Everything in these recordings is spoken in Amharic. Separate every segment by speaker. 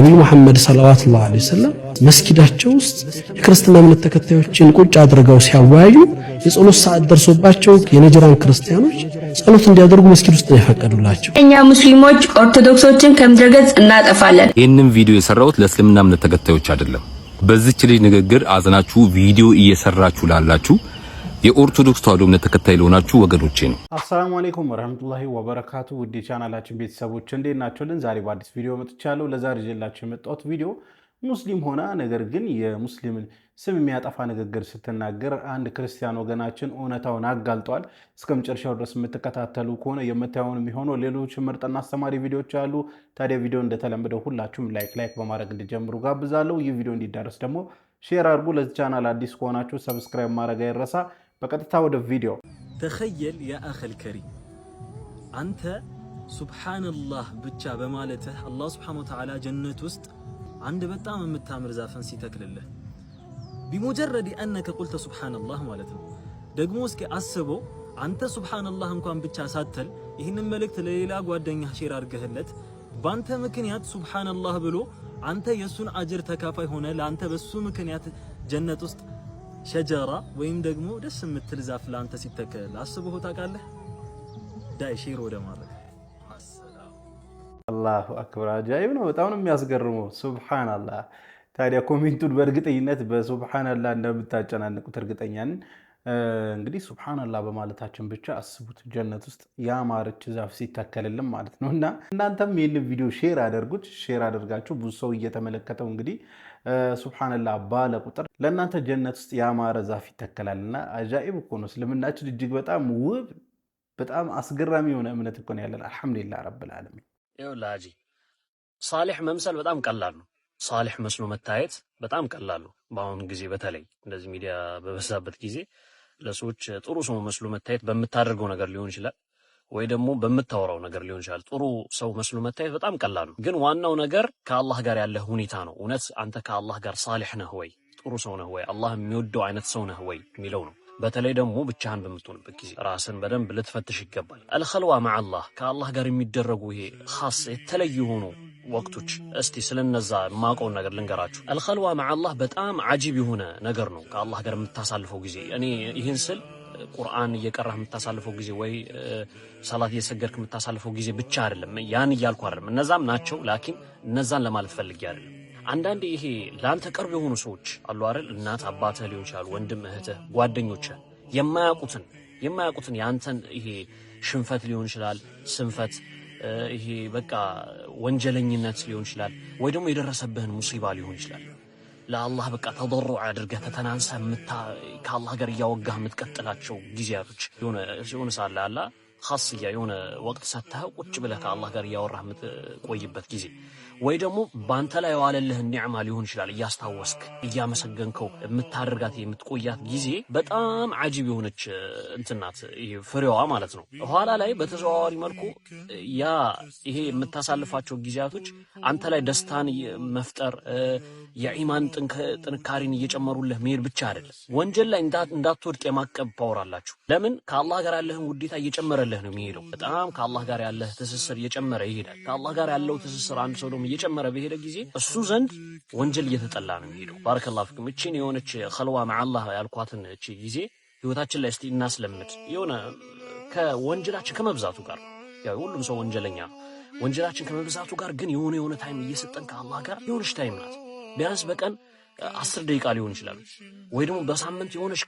Speaker 1: ነብዩ መሐመድ ሰለላሁ ዐለይሂ ወሰለም መስጊዳቸው ውስጥ የክርስትና እምነት ተከታዮችን ቁጭ አድርገው ሲያወያዩ የጸሎት ሰዓት ደርሶባቸው የነጅራን ክርስቲያኖች ጸሎት እንዲያደርጉ መስጊድ ውስጥ ያፈቀዱላቸው።
Speaker 2: እኛ ሙስሊሞች ኦርቶዶክሶችን ከምድረገጽ እናጠፋለን።
Speaker 3: ይህንን ቪዲዮ የሰራሁት ለእስልምና እምነት ተከታዮች አይደለም። በዚህች ልጅ ንግግር አዝናችሁ ቪዲዮ እየሰራችሁ ላላችሁ የኦርቶዶክስ ተዋሕዶ እምነት ተከታይ ለሆናችሁ ወገኖቼ ነው።
Speaker 4: አሰላሙ አለይኩም ወራህመቱላሂ ወበረካቱ። ውድ ቻናላችን ቤተሰቦች እንዴት ናችሁልን? ዛሬ በአዲስ ቪዲዮ መጥቻለሁ። ለዛሬ ይዤላችሁ የመጣሁት ቪዲዮ ሙስሊም ሆና ነገር ግን የሙስሊምን ስም የሚያጠፋ ንግግር ስትናገር አንድ ክርስቲያን ወገናችን እውነታውን አጋልጧል። እስከ መጨረሻው ድረስ የምትከታተሉ ከሆነ የምታዩን የሚሆነው ሌሎች ምርጥና አስተማሪ ቪዲዮዎች አሉ። ታዲያ ቪዲዮ እንደተለመደው ሁላችሁም ላይክ በማድረግ እንዲጀምሩ ጋብዛለሁ። ይህ ቪዲዮ እንዲዳረስ ደግሞ ሼር አድርጉ። ለዚህ ቻናል አዲስ ከሆናችሁ ሰብስክራይብ ማድረግ አይረሳ። በቀጥታ ወደ ቪዲዮ
Speaker 5: ተኸየል ያ አኺል ከሪም አንተ ሱብሃንአላህ ብቻ በማለትህ አላህ ሱብሓነሁ ወተዓላ ጀነት ውስጥ አንድ በጣም የምታምር ዛፍን ሲተክልልህ ቢሙጀረድ አነከ ቁልተ ሱብሃንአላህ ማለት ነው። ደግሞ እስኪ አስበው አንተ ሱብሃንአላህ እንኳን ብቻ ሳትል ይህንን መልእክት ለሌላ ጓደኛ ሼር አድርገህለት ባንተ ምክንያት ሱብሃንአላህ ብሎ አንተ የሱን አጅር ተካፋይ ሆነ ለአንተ በሱ ምክንያት ጀነት ውስጥ ሸጀራ ወይም ደግሞ ደስ የምትል ዛፍ ላንተ ሲተከል አስበው ታውቃለህ? ዳይ ሼር ወደ ማለት
Speaker 4: አላሁ አክበር። አጃኢብ ነው። በጣም ነው የሚያስገርመው። ሱብሃንአላህ። ታዲያ ኮሜንቱን በእርግጠኝነት በሱብሃንአላህ እንደምታጨናንቁት እርግጠኛ ነኝ። እንግዲህ ሱብሃንአላህ በማለታችን ብቻ አስቡት ጀነት ውስጥ ያማረች ዛፍ ሲተከልልን ማለት ነው። እና እናንተም ይህንን ቪዲዮ ሼር አድርጉት። ሼር አድርጋችሁ ብዙ ሰው እየተመለከተው እንግዲህ ሱብሃንአላህ ባለ ቁጥር ለእናንተ ጀነት ውስጥ ያማረ ዛፍ ይተከላልና አጃኢብ እኮ ነው። እስልምናችን እጅግ በጣም ውብ በጣም አስገራሚ የሆነ እምነት እኮ ነው ያለን። አልሐምዱሊላህ ረብል ዓለሚን።
Speaker 6: ይውላጂ ሳሊህ መምሰል በጣም ቀላል ነው። ሳሊህ መስሎ መታየት በጣም ቀላል ነው። በአሁን ጊዜ በተለይ እንደዚህ ሚዲያ በበዛበት ጊዜ ለሰዎች ጥሩ ሰው መስሎ መታየት በምታደርገው ነገር ሊሆን ይችላል፣ ወይ ደግሞ በምታወራው ነገር ሊሆን ይችላል። ጥሩ ሰው መስሎ መታየት በጣም ቀላል ነው። ግን ዋናው ነገር ከአላህ ጋር ያለህ ሁኔታ ነው። እውነት አንተ ከአላህ ጋር ሳሊህ ነህ ወይ? ጥሩ ሰው ነህ ወይ? አላህ የሚወደው አይነት ሰው ነህ ወይ የሚለው ነው። በተለይ ደግሞ ብቻህን በምትሆንበት ጊዜ ራስን በደንብ ልትፈትሽ ይገባል። አልኸልዋ መዐላህ ከአላህ ጋር የሚደረጉ ይሄ ኻስ የተለዩ የሆኑ ወቅቶች እስቲ ስለነዛ የማውቀውን ነገር ልንገራችሁ። አልኸልዋ መዐላህ በጣም አጂብ የሆነ ነገር ነው። ከአላህ ጋር የምታሳልፈው ጊዜ እኔ ይህን ስል ቁርአን እየቀራህ የምታሳልፈው ጊዜ ወይ ሰላት እየሰገድክ የምታሳልፈው ጊዜ ብቻ አይደለም። ያን እያልኩ አይደለም። እነዛም ናቸው፣ ላኪን እነዛን ለማለት ፈልጌ አይደለም። አንዳንዴ ይሄ ለአንተ ቅርብ የሆኑ ሰዎች አሉ አይደል? እናት አባትህ ሊሆን ይችላል፣ ወንድም እህትህ፣ ጓደኞችህ የማያውቁትን የአንተን ይሄ ሽንፈት ሊሆን ይችላል፣ ስንፈት፣ ይሄ በቃ ወንጀለኝነት ሊሆን ይችላል፣ ወይ ደግሞ የደረሰብህን ሙሲባ ሊሆን ይችላል። ለአላህ በቃ ተضرع አድርገህ ተተናንሰህ ከአላህ ጋር እያወጋህ የምትቀጥላቸው ጊዜያቶች የሆነ ሳለ አላ ኻስያ የሆነ ወቅት ሰጥተህ ቁጭ ብለህ ከአላህ ጋር እያወራህ የምትቆይበት ጊዜ፣ ወይ ደግሞ በአንተ ላይ የዋለልህን ኒዕማ ሊሆን ይችላል እያስታወስክ እያመሰገንከው የምታደርጋት የምትቆያት ጊዜ በጣም አጂብ የሆነች እንትናት ይሄ ፍሬዋ ማለት ነው። ኋላ ላይ በተዘዋዋሪ መልኩ ይሄ የምታሳልፋቸው ጊዜያቶች አንተ ላይ ደስታን መፍጠር የኢማን ጥንካሬን እየጨመሩልህ መሄድ ብቻ አይደለም፣ ወንጀል ላይ እንዳትወድቅ የማቀብ ፓወር አላችሁ። ለምን? ከአላህ ጋር ያለህን ውዴታ እየጨመረልህ ነው የሚሄደው። በጣም ከአላህ ጋር ያለህ ትስስር እየጨመረ ይሄዳል። ከአላህ ጋር ያለው ትስስር አንድ ሰው ደግሞ እየጨመረ በሄደ ጊዜ እሱ ዘንድ ወንጀል እየተጠላ ነው የሚሄደው። ባረከላሁ ፊኩም። እቺን የሆነች ኸልዋ መዐላህ ያልኳትን እቺ ጊዜ ህይወታችን ላይ እስቲ እናስለምድ። የሆነ ከወንጀላችን ከመብዛቱ ጋር ያው ሁሉም ሰው ወንጀለኛ ነው። ወንጀላችን ከመብዛቱ ጋር ግን የሆነ ታይም እየሰጠን ከአላህ ጋር የሆነች ታይም ናት። ቢያንስ በቀን 10 ደቂቃ ሊሆን ይችላል፣ ወይ ደግሞ በሳምንት የሆነች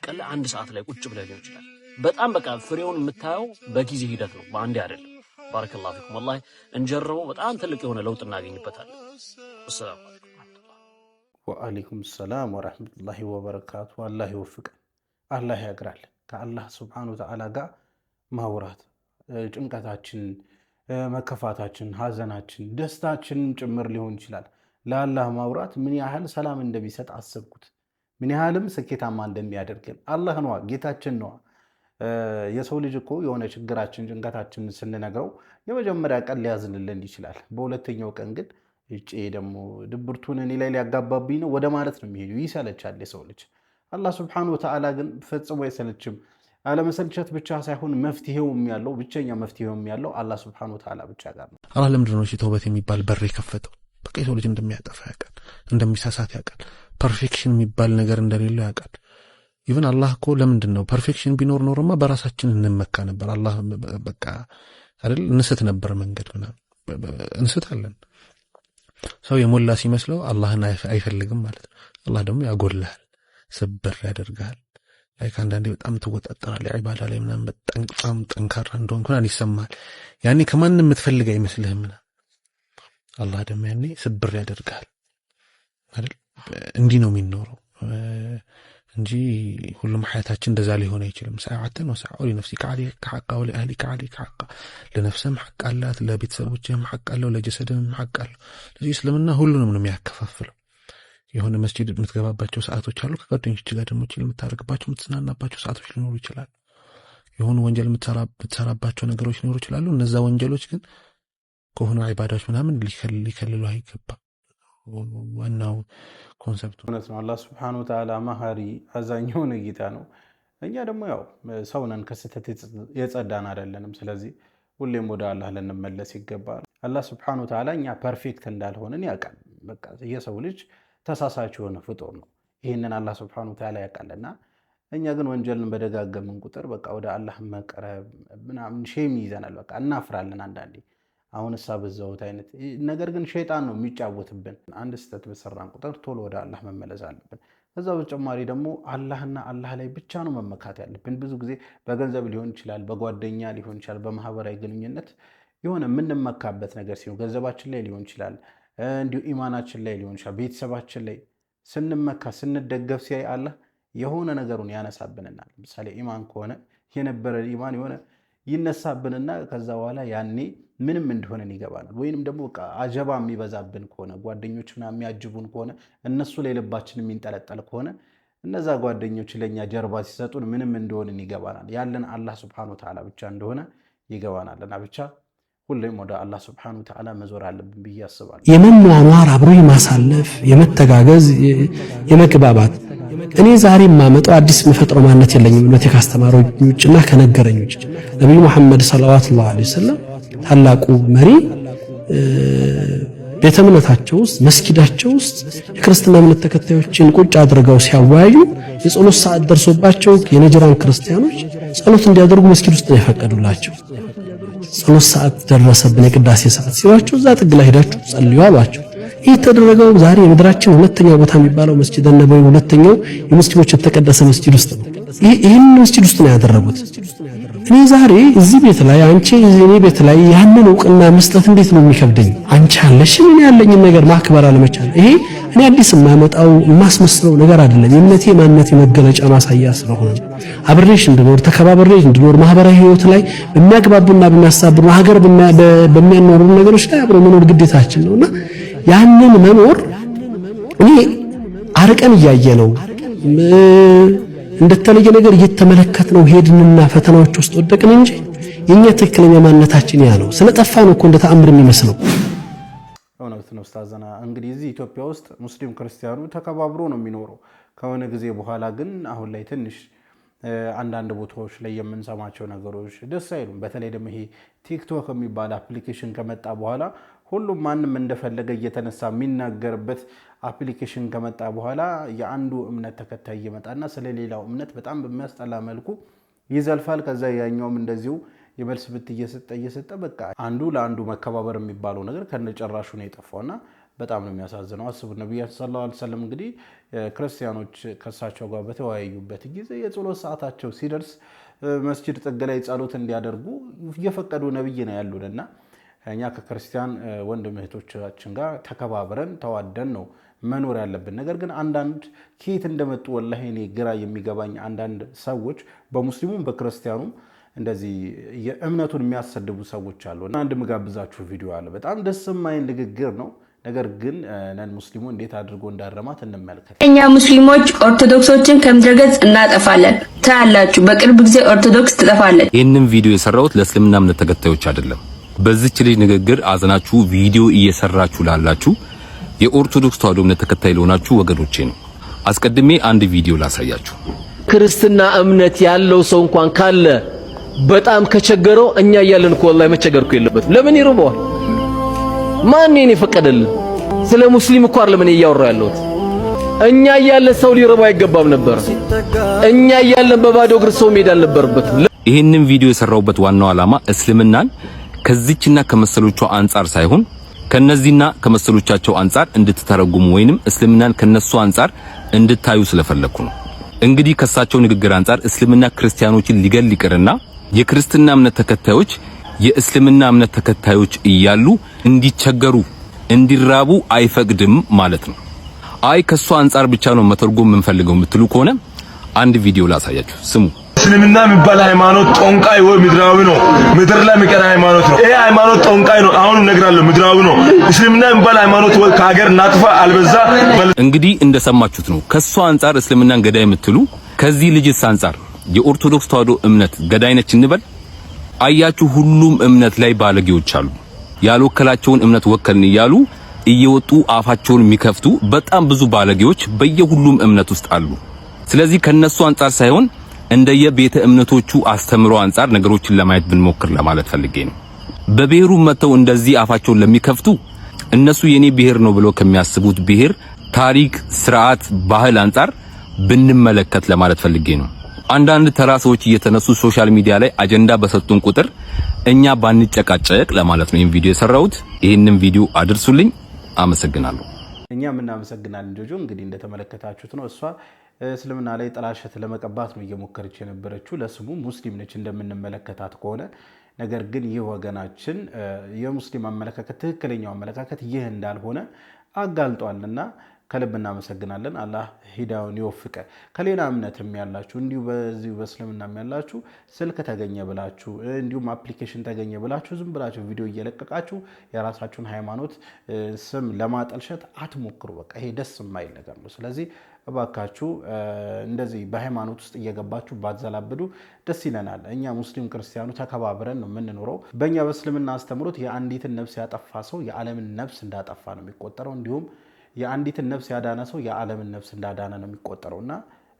Speaker 6: ቀን ላይ 1 ሰዓት ላይ ቁጭ ብለህ ሊሆን ይችላል። በጣም በቃ ፍሬውን የምታየው በጊዜ ሂደት ነው፣ በአንዴ አይደለም። ባረከላሁ ፊኩም። ወላሂ እንጀርበው፣ በጣም ትልቅ የሆነ ለውጥ እናገኝበታለን። ሰላም አለይኩም
Speaker 4: ወአለይኩም ሰላም ወራህመቱላሂ ወበረካቱ። አላህ ይወፍቀን፣ አላህ ያግራል። ከአላህ ሱብሓነሁ ወተዓላ ጋር ማውራት ጭንቀታችን፣ መከፋታችን፣ ሀዘናችን፣ ደስታችንም ጭምር ሊሆን ይችላል። ለአላህ ማውራት ምን ያህል ሰላም እንደሚሰጥ አስብኩት። ምን ያህልም ስኬታማ እንደሚያደርገን አላህ ነዋ፣ ጌታችን ነዋ። የሰው ልጅ እኮ የሆነ ችግራችን ጭንቀታችን ስንነግረው የመጀመሪያ ቀን ሊያዝንልን ይችላል። በሁለተኛው ቀን ግን እጪ ደግሞ ድብርቱን እኔ ላይ ሊያጋባብኝ ነው ወደ ማለት ነው የሚሄዱ። ይሰለቻል የሰው ልጅ። አላህ ሱብሓነሁ ወተዓላ ግን ፈጽሞ አይሰለችም። አለመሰልቸት ብቻ ሳይሆን መፍትሄውም ያለው ብቸኛ መፍትሄውም ያለው አላህ ሱብሓነሁ ወተዓላ ብቻ ጋር ነው።
Speaker 7: አላህ ለምንድን ነው ተውበት የሚባል በር የከፈተው? በቃ የሰው ልጅ እንደሚያጠፋ ያውቃል፣ እንደሚሳሳት ያውቃል፣ ፐርፌክሽን የሚባል ነገር እንደሌለው ያውቃል። ኢቭን አላህ እኮ ለምንድነው ፐርፌክሽን ቢኖር ኖርማ በራሳችን እንመካ ነበር። አላህ በቃ አይደል እንስት ነበር መንገድና እንስታለን። ሰው የሞላ ሲመስለው አላህን አይፈልግም ማለት ነው። አላህ ደግሞ ያጎላል፣ ስብር ያደርጋል። አንዳንዴ በጣም ትወጣጣለህ ኢባዳ ላይ ምናምን በጣም ጠንካራ እንደሆንክ ይሰማል። ያኔ ከማንም የምትፈልግ አይመስልህም። አላህ ደግሞ ያኔ ስብር ያደርጋል አይደል? እንዲህ ነው የሚኖረው እንጂ ሁሉም ሐያታችን እንደዛ ሊሆን አይችልም። ሰዓተን ወሰዓው ለነፍሲከ አለይከ ሐቃ ወለአህሊከ አለይከ ሐቃ ለነፍስህም ሐቅ አላት፣ ለቤተሰቦችህም ሐቅ አለው፣ ለጀሰድህም ሐቅ አለው። ስለዚህ እስልምና ሁሉንም ነው የሚያከፋፍለው። የሆነ መስጂድ የምትገባባቸው ሰዓቶች አሉ። ከጓደኞች ጋር ደግሞ የምታረግባቸው የምትዝናናባቸው ሰዓቶች ሊኖሩ ይችላል። የሆኑ ወንጀል የምትሰራባቸው ነገሮች ሊኖሩ ይችላሉ። እነዛ ወንጀሎች ግን ከሆኑ ዒባዳዎች ምናምን ሊከልሉ አይገባም። ዋናው ኮንሰፕቱ
Speaker 4: እውነት ነው። አላህ ሱብሓነሁ ወተዓላ መሐሪ አዛኝ የሆነ ጌታ ነው። እኛ ደግሞ ያው ሰው ነን፣ ከስህተት የጸዳን አይደለንም። ስለዚህ ሁሌም ወደ አላህ ልንመለስ ይገባል። አላህ ሱብሓነሁ ወተዓላ እኛ ፐርፌክት እንዳልሆንን ያውቃል። በቃ የሰው ልጅ ተሳሳች የሆነ ፍጡር ነው። ይህንን አላህ ሱብሓነሁ ወተዓላ ያውቃልና እኛ ግን ወንጀልን በደጋገምን ቁጥር በቃ ወደ አላህ መቅረብ ምናምን ሼም ይዘናል። በቃ እናፍራለን አንዳንዴ። አሁን በዛውት አይነት ነገር ግን ሸይጣን ነው የሚጫወትብን። አንድ ስህተት በሰራን ቁጥር ቶሎ ወደ አላህ መመለስ አለብን። ከዛ በተጨማሪ ደግሞ አላህና አላህ ላይ ብቻ ነው መመካት ያለብን። ብዙ ጊዜ በገንዘብ ሊሆን ይችላል፣ በጓደኛ ሊሆን ይችላል፣ በማህበራዊ ግንኙነት የሆነ የምንመካበት ነገር ሲሆን ገንዘባችን ላይ ሊሆን ይችላል፣ እንዲሁ ኢማናችን ላይ ሊሆን ይችላል። ቤተሰባችን ላይ ስንመካ ስንደገፍ ሲያይ አላህ የሆነ ነገሩን ያነሳብንናል። ለምሳሌ ኢማን ከሆነ የነበረ ኢማን የሆነ ይነሳብንና ከዛ በኋላ ያኔ ምንም እንደሆነን ይገባናል። ወይንም ደግሞ በቃ አጀባ የሚበዛብን ከሆነ ጓደኞች ምናምን የሚያጅቡን ከሆነ እነሱ ላይ ልባችን የሚንጠለጠል ከሆነ እነዛ ጓደኞች ለኛ ጀርባ ሲሰጡን ምንም እንደሆነን ይገባናል። ያለን አላህ ሱብሓነሁ ወተዓላ ብቻ እንደሆነ ይገባናልና ብቻ ሁሌም ወደ አላህ ሱብሓነሁ ወተዓላ መዞር አለብን ብዬ አስባለሁ።
Speaker 1: የመኗኗር አብሮ የማሳለፍ የመተጋገዝ የመግባባት እኔ ዛሬ የማመጣው አዲስ መፈጥረው ማንነት የለኝም። እምነቴ ካስተማረኝ ውጭና ከነገረኝ ውጭ ነብዩ መሐመድ ሰለላሁ ዐለይሂ ወሰለም ታላቁ መሪ ቤተ እምነታቸው ውስጥ መስጊዳቸው ውስጥ የክርስትና እምነት ተከታዮችን ቁጭ አድርገው ሲያወያዩ የጸሎት ሰዓት ደርሶባቸው የነጅራን ክርስቲያኖች ጸሎት እንዲያደርጉ መስጊድ ውስጥ ነው የፈቀዱላቸው። ጸሎት ሰዓት ደረሰብን የቅዳሴ ሰዓት ሲሏቸው እዛ ጥግ ላይ ሄዳችሁ ጸልዩ አሏቸው። ይህ ተደረገው ዛሬ የምድራችን ሁለተኛው ቦታ የሚባለው መስጂድ ነበይ ሁለተኛው የሙስሊሞች የተቀደሰ መስጂድ ውስጥ ነው። ይህን መስጂድ ውስጥ ነው ያደረጉት። እኔ ዛሬ እዚህ ቤት ላይ አንቺ እዚህ ቤት ላይ ያንን ዕውቅና መስጠት እንዴት ነው የሚከብደኝ? አንቺ አለሽ ምን ያለኝን ነገር ማክበር አለመቻል። ይሄ እኔ አዲስ የማመጣው የማስመስለው ነገር አይደለም። የእምነቴ ማንነቴ መገለጫ ማሳያ ስለሆነ አብሬሽ እንድኖር ተከባብሬሽ እንድኖር ማህበራዊ ህይወት ላይ በሚያግባቡና በሚያሳብሩ ሀገር በሚያኖሩ ነገሮች ላይ አብሮ መኖር ግዴታችን ነውና ያንን መኖር እኔ አርቀን እያየ ነው እንደተለየ ነገር እየተመለከትነው ሄድንና ፈተናዎች ውስጥ ወደቅን እንጂ የኛ ትክክለኛ ማንነታችን ያ ነው። ስለጠፋ ነው እኮ እንደ ተአምር የሚመስለው።
Speaker 4: እውነት ነው ኡስታዝና። እንግዲህ እዚህ ኢትዮጵያ ውስጥ ሙስሊም ክርስቲያኑ ተከባብሮ ነው የሚኖረው። ከሆነ ጊዜ በኋላ ግን አሁን ላይ ትንሽ አንዳንድ ቦታዎች ላይ የምንሰማቸው ነገሮች ደስ አይሉም። በተለይ ደግሞ ይሄ ቲክቶክ የሚባል አፕሊኬሽን ከመጣ በኋላ ሁሉም ማንም እንደፈለገ እየተነሳ የሚናገርበት አፕሊኬሽን ከመጣ በኋላ የአንዱ እምነት ተከታይ እየመጣና ስለሌላው እምነት በጣም በሚያስጠላ መልኩ ይዘልፋል። ከዛ ያኛውም እንደዚሁ የመልስ ብት እየሰጠ በቃ አንዱ ለአንዱ መከባበር የሚባለው ነገር ከነጨራሹ ነው የጠፋውና በጣም ነው የሚያሳዝነው። አስቡ ነብያችን ሰለላሁ ዐለይሂ ወሰለም እንግዲህ ክርስቲያኖች ከሳቸው ጋር በተወያዩበት ጊዜ የጸሎት ሰዓታቸው ሲደርስ መስጂድ ጥግ ላይ ጸሎት እንዲያደርጉ እየፈቀዱ ነብይ ነው ያሉንና እኛ ከክርስቲያን ወንድም እህቶቻችን ጋር ተከባብረን ተዋደን ነው መኖር ያለብን። ነገር ግን አንዳንድ ከየት እንደመጡ ወላሂ እኔ ግራ የሚገባኝ አንዳንድ ሰዎች በሙስሊሙም በክርስቲያኑም እንደዚህ የእምነቱን የሚያሰድቡ ሰዎች አሉ። እና አንድ ምጋብዛችሁ ቪዲዮ አለ። በጣም ደስ የማይል ንግግር ነው። ነገር ግን ነን ሙስሊሙ እንዴት አድርጎ እንዳረማት እንመልከት።
Speaker 2: እኛ ሙስሊሞች ኦርቶዶክሶችን ከምድረገጽ እናጠፋለን። ታያላችሁ፣ በቅርብ ጊዜ ኦርቶዶክስ ትጠፋለች።
Speaker 3: ይህንን ቪዲዮ የሰራሁት ለእስልምና እምነት ተከታዮች አይደለም። በዚች ልጅ ንግግር አዝናችሁ ቪዲዮ እየሰራችሁ ላላችሁ የኦርቶዶክስ ተዋሕዶ እምነት ተከታይ ለሆናችሁ ወገኖቼ ነው። አስቀድሜ አንድ ቪዲዮ ላሳያችሁ።
Speaker 8: ክርስትና እምነት ያለው ሰው እንኳን ካለ በጣም ከቸገረው እኛ እያለን እኮ ወላሂ መቸገር እኮ የለበትም። ለምን ይርበዋል? ማን ነው የፈቀደልን? ስለ ሙስሊም እኮ አይደለም እኔ እያወራሁ ያለሁት። እኛ እያለን ሰው ሊረባው አይገባም ነበር። እኛ እያለን በባዶ እግር ሰው መሄድ አልነበረበትም።
Speaker 3: ይህንን ቪዲዮ የሰራውበት ዋናው ዓላማ እስልምናን ከዚችና ከመሰሎቿ አንጻር ሳይሆን ከነዚህና ከመሰሎቻቸው አንጻር እንድትተረጉሙ ወይንም እስልምናን ከነሱ አንጻር እንድታዩ ስለፈለኩ ነው። እንግዲህ ከሳቸው ንግግር አንጻር እስልምና ክርስቲያኖችን ሊገል ይቅርና የክርስትና እምነት ተከታዮች የእስልምና እምነት ተከታዮች እያሉ እንዲቸገሩ እንዲራቡ አይፈቅድም ማለት ነው። አይ ከሱ አንጻር ብቻ ነው መተርጎም የምንፈልገው የምትሉ ከሆነ አንድ ቪዲዮ ላሳያችሁ ስሙ።
Speaker 9: እስልምና የሚባል ሃይማኖት ጦንቃይ ወይ ምድራዊ ነው። ምድር ላይ የሚቀር ሃይማኖት ነው። ይሄ ሃይማኖት ጦንቃይ ነው። አሁን እነግራለሁ፣ ምድራዊ ነው። እስልምና የሚባል ሃይማኖት ወይ ከሀገር እናጥፋ አልበዛ።
Speaker 3: እንግዲህ እንደሰማችሁት ነው። ከሱ አንጻር እስልምናን ገዳይ የምትሉ ከዚህ ልጅስ አንጻር የኦርቶዶክስ ተዋሕዶ እምነት ገዳይ ነች እንበል? አያችሁ፣ ሁሉም እምነት ላይ ባለጌዎች አሉ። ያልወከላቸውን እምነት ወከልን እያሉ እየወጡ አፋቸውን የሚከፍቱ በጣም ብዙ ባለጌዎች በየሁሉም እምነት ውስጥ አሉ። ስለዚህ ከነሱ አንጻር ሳይሆን እንደየቤተ እምነቶቹ አስተምሮ አንጻር ነገሮችን ለማየት ብንሞክር ለማለት ፈልጌ ነው። በብሔሩ መተው እንደዚህ አፋቸውን ለሚከፍቱ እነሱ የኔ ብሔር ነው ብለው ከሚያስቡት ብሔር ታሪክ፣ ስርዓት፣ ባህል አንጻር ብንመለከት ለማለት ፈልጌ ነው። አንዳንድ ተራ ሰዎች እየተነሱ ሶሻል ሚዲያ ላይ አጀንዳ በሰጡን ቁጥር እኛ ባንጨቃጨቅ ለማለት ነው ይሄን ቪዲዮ የሰራሁት። ይሄንን ቪዲዮ አድርሱልኝ። አመሰግናለሁ።
Speaker 4: እኛም እናመሰግናለን ጆጆ። እንግዲህ እንደተመለከታችሁት ነው እሷ እስልምና ላይ ጥላሸት ለመቀባት ነው እየሞከረች የነበረችው። ለስሙ ሙስሊም ነች እንደምንመለከታት ከሆነ። ነገር ግን ይህ ወገናችን የሙስሊም አመለካከት ትክክለኛው አመለካከት ይህ እንዳልሆነ አጋልጧልና ከልብ እናመሰግናለን። አላህ ሂዳውን ይወፍቀ። ከሌላ እምነትም ያላችሁ እንዲሁ በዚሁ በእስልምናም ያላችሁ ስልክ ተገኘ ብላችሁ እንዲሁም አፕሊኬሽን ተገኘ ብላችሁ ዝም ብላችሁ ቪዲዮ እየለቀቃችሁ የራሳችሁን ሃይማኖት ስም ለማጠልሸት አትሞክሩ። በቃ ይሄ ደስ የማይል ነገር ነው። ስለዚህ እባካችሁ እንደዚህ በሃይማኖት ውስጥ እየገባችሁ ባትዘላብዱ ደስ ይለናል። እኛ ሙስሊም ክርስቲያኑ ተከባብረን ነው የምንኖረው። በእኛ በእስልምና አስተምሮት የአንዲትን ነፍስ ያጠፋ ሰው የዓለምን ነፍስ እንዳጠፋ ነው የሚቆጠረው። እንዲሁም የአንዲትን ነፍስ ያዳነ ሰው የዓለምን ነፍስ እንዳዳነ ነው የሚቆጠረውና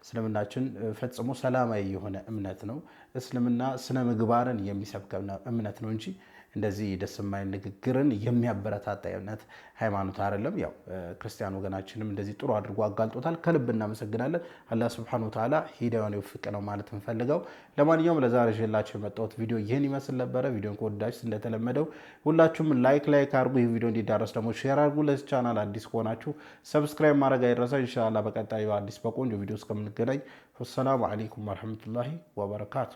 Speaker 4: እስልምናችን ፈጽሞ ሰላማዊ የሆነ እምነት ነው። እስልምና ስነ ምግባርን የሚሰብክ እምነት ነው እንጂ እንደዚህ ደስ የማይል ንግግርን የሚያበረታታ እምነት ሃይማኖት አይደለም። ያው ክርስቲያን ወገናችንም እንደዚህ ጥሩ አድርጎ አጋልጦታል። ከልብ እናመሰግናለን። አላህ ሱብሓነሁ ወተዓላ ሂዳውን ይወፍቅ ነው ማለት እንፈልገው። ለማንኛውም ለዛሬ ይዤላችሁ የመጣሁት ቪዲዮ ይህን ይመስል ነበረ። ቪዲዮን ከወዳችሁ እንደተለመደው ሁላችሁም ላይክ አድርጉ። ይህ ቪዲዮ እንዲዳረስ ደግሞ ሼር አድርጉ። ለዚህ ቻናል አዲስ ከሆናችሁ ሰብስክራይብ ማድረግ አይረሳ። ኢንሻአላህ በቀጣዩ አዲስ በቆንጆ ቪዲዮ እስከምንገናኝ ወሰላሙ አለይኩም ወራህመቱላሂ ወበረካቱ።